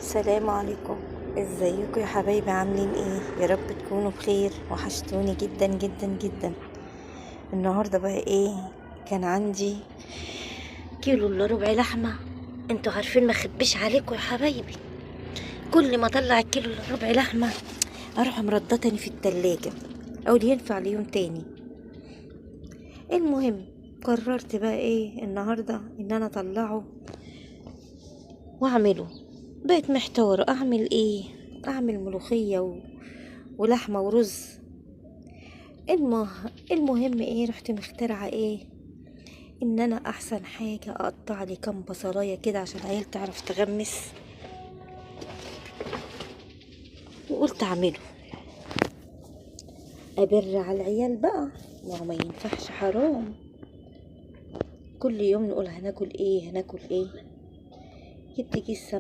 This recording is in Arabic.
السلام عليكم. ازيكم يا حبايبي؟ عاملين ايه؟ يا رب تكونوا بخير. وحشتوني جدا جدا جدا. النهارده بقى ايه؟ كان عندي كيلو الا ربع لحمه. انتوا عارفين ما اخبيش عليكم يا حبايبي، كل ما اطلع الكيلو الا ربع لحمه اروح مردتني في التلاجة او ينفع ليوم تاني. المهم قررت بقى ايه النهارده ان انا اطلعه واعمله. بقيت محتارة اعمل ايه، اعمل ملوخية ولحمة ورز. المهم ايه، رحت مخترعة ايه، ان انا احسن حاجة اقطع لي كام بصلاية كده عشان العيال تعرف تغمس، وقلت اعمله ابر على العيال بقى. ما ينفعش، حرام كل يوم نقول هناكل ايه هناكل ايه. جبت كيس